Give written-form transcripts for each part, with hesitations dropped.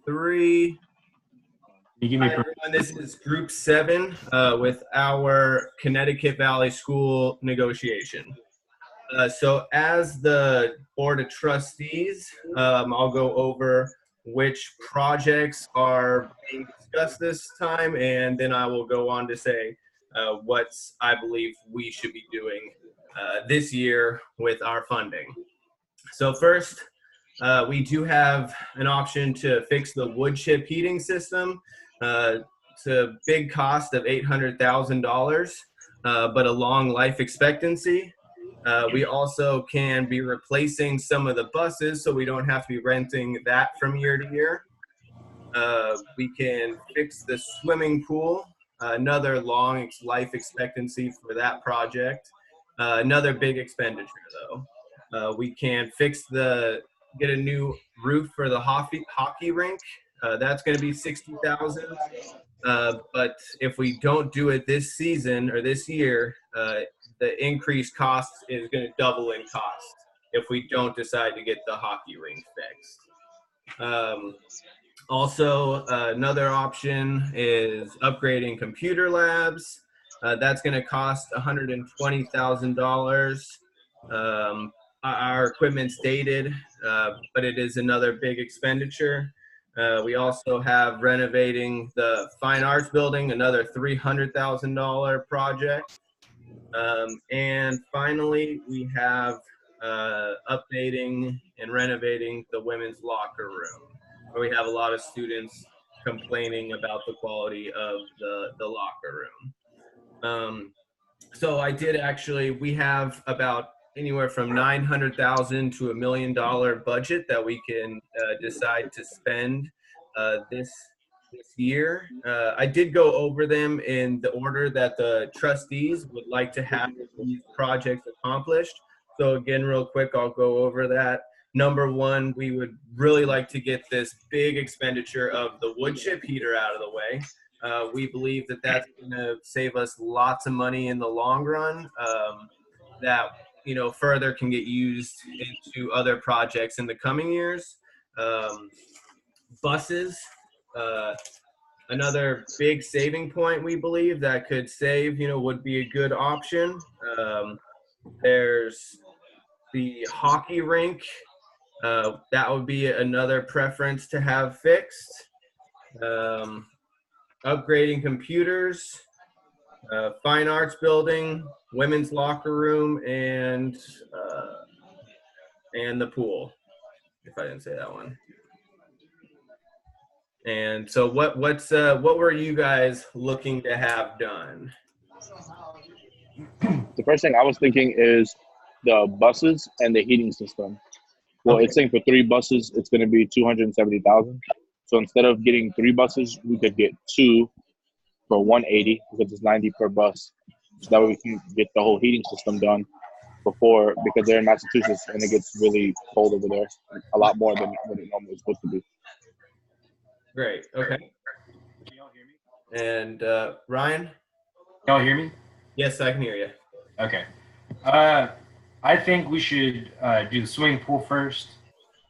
Three. You give me Hi, everyone. This is Group 7 with our Connecticut Valley School negotiation. So as the Board of Trustees, I'll go over which projects are being discussed this time, and then I will go on to say what I believe we should be doing this year with our funding. So first, we do have an option to fix the wood chip heating system. It's a big cost of $800,000, but a long life expectancy. We also can be replacing some of the buses, so we don't have to be renting that from year to year. We can fix the swimming pool, another long life expectancy for that project. Another big expenditure, though. We can get a new roof for the hockey rink. That's going to be $60,000. But if we don't do it this season or this year, the increased cost is going to double in cost if we don't decide to get the hockey rink fixed. Also, another option is upgrading computer labs. That's going to cost $120,000. Our equipment's dated, but it is another big expenditure. We also have renovating the Fine Arts Building, another $300,000 project. And finally, we have updating and renovating the women's locker room, where we have a lot of students complaining about the quality of the locker room. So we have about anywhere from $900,000 to $1 million budget that we can decide to spend this year. I did go over them in the order that the trustees would like to have these projects accomplished. So again, real quick, I'll go over that. Number one, we would really like to get this big expenditure of the wood chip heater out of the way. We believe that that's going to save us lots of money in the long run. That further can get used into other projects in the coming years. Buses, another big saving point we believe that could save, would be a good option. There's the hockey rink. That would be another preference to have fixed. Upgrading computers, Fine Arts Building, women's locker room, and the pool, if I didn't say that one. And so what were you guys looking to have done? The first thing I was thinking is the buses and the heating system. Well, okay. It's saying for 3 buses, it's going to be $270,000. So instead of getting 3 buses, we could get 2 for $180 because it's $90 per bus. So that way we can get the whole heating system done because they're in Massachusetts and it gets really cold over there, a lot more than what it normally is supposed to be. Great. Okay. Can y'all hear me? And Ryan? Y'all hear me? Yes, I can hear you. Okay. I think we should do the swimming pool first,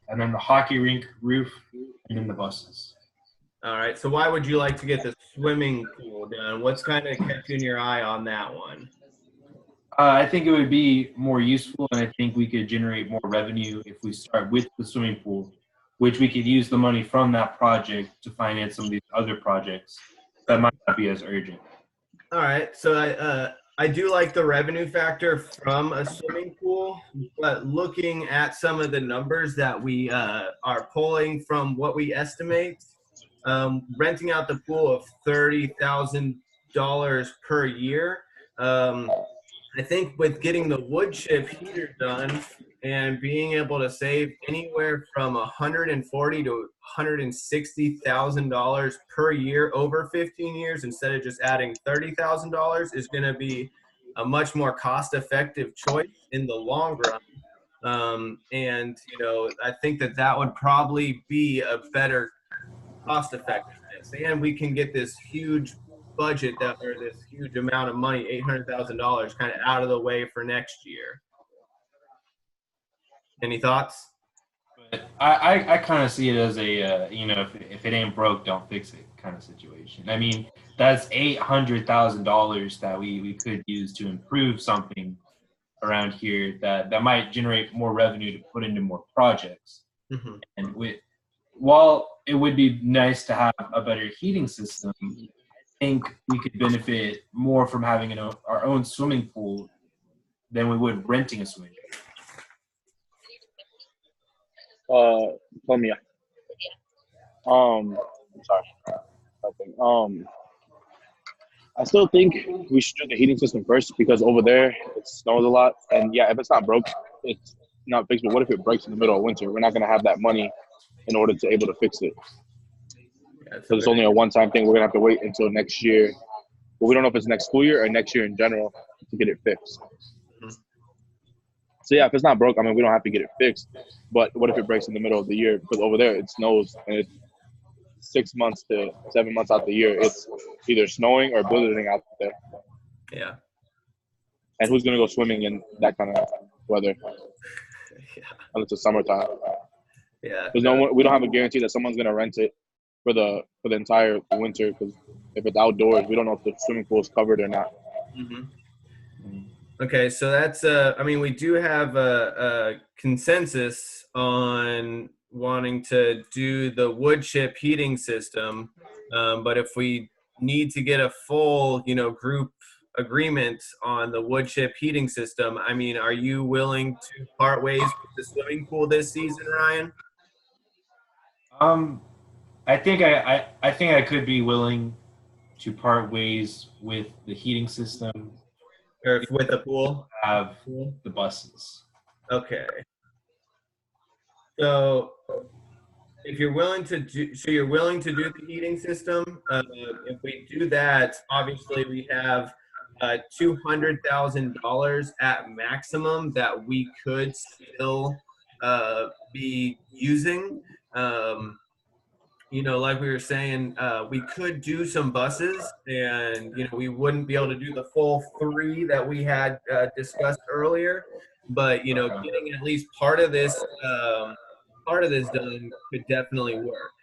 and then the hockey rink roof, and then the buses. All right. So why would you like to get the swimming pool done? What's kind of catching your eye on that one? I think it would be more useful, and I think we could generate more revenue if we start with the swimming pool, which we could use the money from that project to finance some of these other projects that might not be as urgent. All right. So I do like the revenue factor from a swimming pool, but looking at some of the numbers that we are pulling from what we estimate, renting out the pool of $30,000 per year. I think with getting the wood chip heater done and being able to save anywhere from $140,000 to $160,000 per year over 15 years instead of just adding $30,000 is going to be a much more cost-effective choice in the long run. And I think that would probably be a better cost-effectiveness, and we can get this huge budget this huge amount of money, $800,000, kind of out of the way for next year. Any thoughts? But I kind of see it as a if it ain't broke, don't fix it kind of situation. I mean, that's $800,000 that we could use to improve something around here that might generate more revenue to put into more projects. Mm-hmm. And while it would be nice to have a better heating system, I think we could benefit more from having our own swimming pool than we would renting a swimming Tell me. I'm sorry. I think, I still think we should do the heating system first because over there it snows a lot, and yeah, if it's not broke, it's not fixed. But what if it breaks in the middle of winter? We're not gonna have that money in order to able to fix it Yeah, because it's only a one-time thing. We're gonna have to wait until next year. But we don't know if it's next school year or next year in general to get it fixed. Mhm. So yeah, if it's not broke, I mean, we don't have to get it fixed. But what if it breaks in the middle of the year? Because over there it snows, and it's 6 months to 7 months out the year. It's either snowing or blizzarding out there. Yeah. And who's gonna go swimming in that kind of weather? Yeah. Unless it's summertime. Yeah. Because we don't have a guarantee that someone's gonna rent it for the entire winter. Because if it's outdoors, we don't know if the swimming pool is covered or not. Mm-hmm. Okay, so that's I mean, we do have a consensus on wanting to do the wood chip heating system, but if we need to get a full, group agreement on the wood chip heating system, I mean, are you willing to part ways with the swimming pool this season, Ryan? I think I think I could be willing to part ways with the heating system. Or with the pool? Have the buses. Okay. So if you're willing to do, so you're willing to do the heating system. If we do that, obviously we have $200,000 at maximum that we could still be using. Like we were saying, we could do some buses, and we wouldn't be able to do the full three that we had discussed earlier. But getting at least part of this done could definitely work.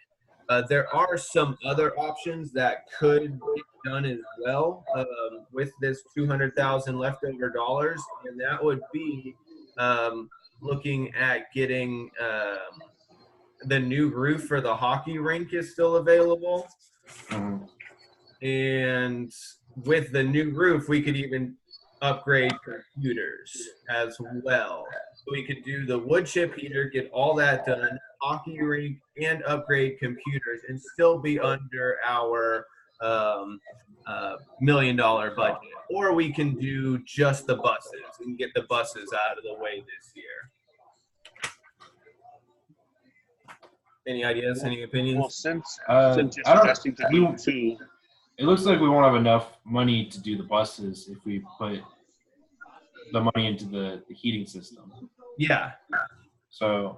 There are some other options that could get done as well with this 200,000 leftover dollars, and that would be looking at getting the new roof for the hockey rink is still available, and with the new roof, we could even upgrade computers as well. So we could do the wood chip heater, get all that done, hockey rink, and upgrade computers, and still be under our $1 million budget. Or we can do just the buses and get the buses out of the way this year. Any ideas? Any opinions? Well, since you're I don't. suggesting to do two, It looks like we won't have enough money to do the buses if we put the money into the heating system. Yeah. So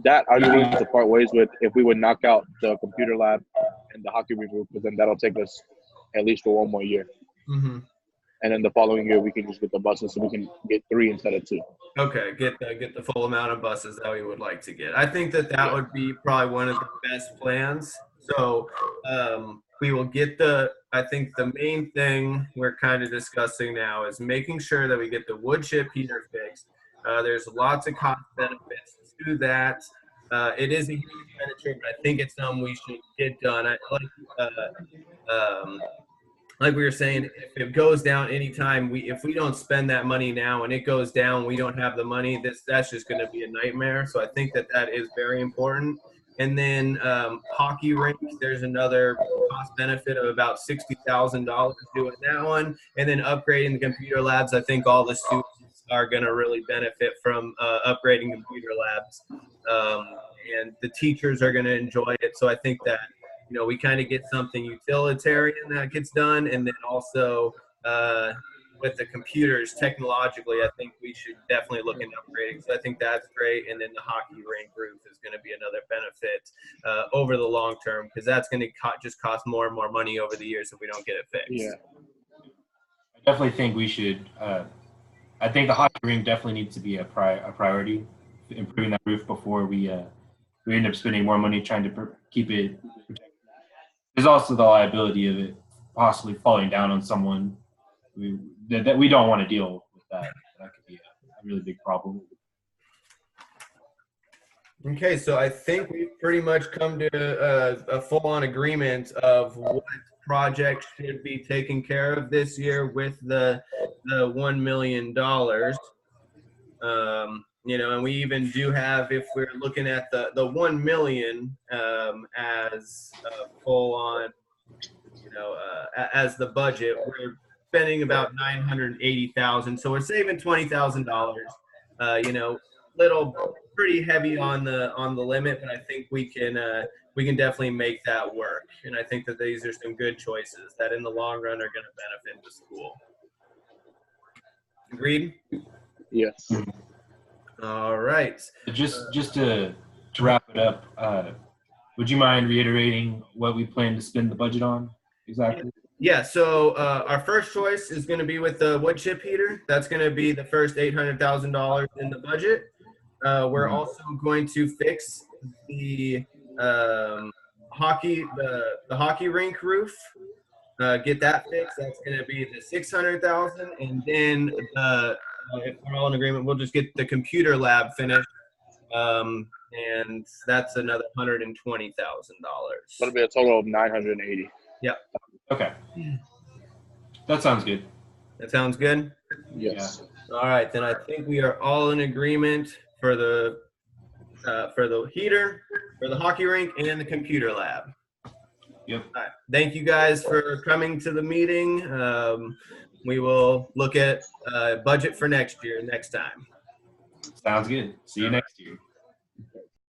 that I'd be willing to part ways with if we would knock out the computer lab and the hockey rink group, because then that'll take us at least for one more year. Mm-hmm. And then the following year we can just get the buses, so we can get 3 instead of 2. Okay, get the full amount of buses that we would like to get. I think that would be probably one of the best plans. So we will get I think the main thing we're kind of discussing now is making sure that we get the wood chip heater fixed. There's lots of cost benefits to that. It is a huge expenditure, but I think it's something we should get done. Like we were saying, if it goes down anytime, if we don't spend that money now and it goes down, we don't have the money, that's just going to be a nightmare. So I think that is very important. And then hockey rinks, there's another cost benefit of about $60,000 doing that one. And then upgrading the computer labs, I think all the students are going to really benefit from upgrading computer labs. And the teachers are going to enjoy it. So I think that we kind of get something utilitarian that gets done, and then also with the computers, technologically, I think we should definitely look into upgrading. So I think that's great, and then the hockey rink roof is going to be another benefit over the long term, because that's going to just cost more and more money over the years if we don't get it fixed. Yeah, I definitely think we should. I think the hockey rink definitely needs to be a priority, improving that roof before we we end up spending more money trying to keep it protected. There's also the liability of it possibly falling down on someone that we don't want to deal with. That could be a really big problem. Okay, so I think we've pretty much come to a full-on agreement of what projects should be taken care of this year with the $1 million. You know, and we even do have, if we're looking at the 1 million as full on, you know, as the budget, we're spending about 980,000. So we're saving $20,000. You know, pretty heavy on the limit, but I think we can definitely make that work. And I think that these are some good choices that in the long run are going to benefit the school. Agreed? Yes. All right. Just to wrap it up, would you mind reiterating what we plan to spend the budget on exactly? Yeah, so our first choice is going to be with the wood chip heater. That's going to be the first $800,000 in the budget. We're also going to fix the hockey rink roof. Get that fixed. That's going to be the $600,000, and then if we're all in agreement, we'll just get the computer lab finished, and that's another $120,000. That'll be a total of 980. Yeah. Okay. That sounds good. That sounds good. Yes. Yeah. All right, then I think we are all in agreement for the heater, for the hockey rink, and the computer lab. Yep. All right. Thank you guys for coming to the meeting. We will look at budget for next time. Sounds good. See you next year.